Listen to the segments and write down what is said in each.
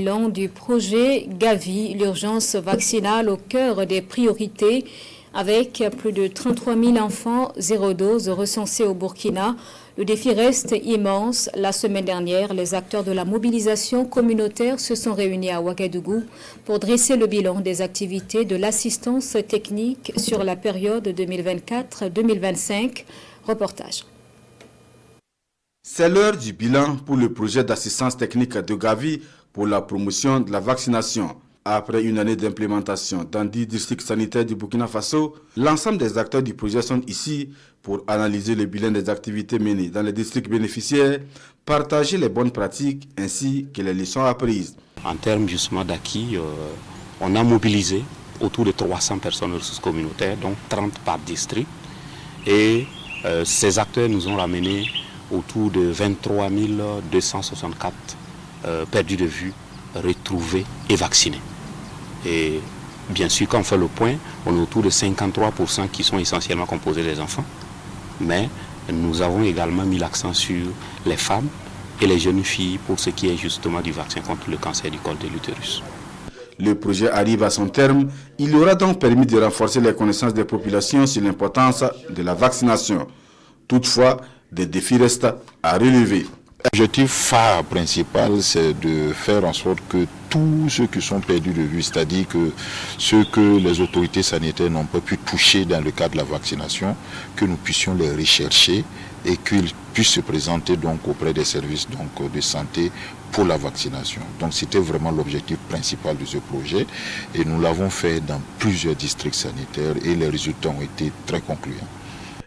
Bilan du projet Gavi, l'urgence vaccinale au cœur des priorités, avec plus de 33 000 enfants zéro dose recensés au Burkina. Le défi reste immense. La semaine dernière, les acteurs de la mobilisation communautaire se sont réunis à Ouagadougou pour dresser le bilan des activités de l'assistance technique sur la période 2024-2025. Reportage. C'est l'heure du bilan pour le projet d'assistance technique de Gavi pour la promotion de la vaccination. Après une année d'implémentation dans 10 districts sanitaires du Burkina Faso, l'ensemble des acteurs du projet sont ici pour analyser le bilan des activités menées dans les districts bénéficiaires, partager les bonnes pratiques ainsi que les leçons apprises. En termes justement d'acquis, on a mobilisé autour de 300 personnes ressources communautaires, donc 30 par district. Et ces acteurs nous ont ramené autour de 23 264 perdus de vue, retrouvés et vaccinés. Et bien sûr, quand on fait le point, on est autour de 53% qui sont essentiellement composés des enfants. Mais nous avons également mis l'accent sur les femmes et les jeunes filles pour ce qui est justement du vaccin contre le cancer du col de l'utérus. Le projet arrive à son terme. Il aura donc permis de renforcer les connaissances des populations sur l'importance de la vaccination. Toutefois, des défis restent à relever. L'objectif phare principal, c'est de faire en sorte que tous ceux qui sont perdus de vue, c'est-à-dire que ceux que les autorités sanitaires n'ont pas pu toucher dans le cadre de la vaccination, que nous puissions les rechercher et qu'ils puissent se présenter donc auprès des services donc de santé pour la vaccination. Donc c'était vraiment l'objectif principal de ce projet et nous l'avons fait dans plusieurs districts sanitaires et les résultats ont été très concluants.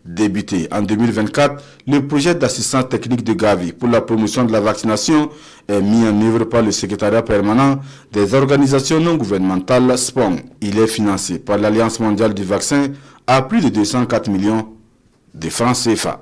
Débuté en 2024, le projet d'assistance technique de Gavi pour la promotion de la vaccination est mis en œuvre par le secrétariat permanent des organisations non gouvernementales SPON. Il est financé par l'Alliance mondiale du vaccin à plus de 204 millions de francs CFA.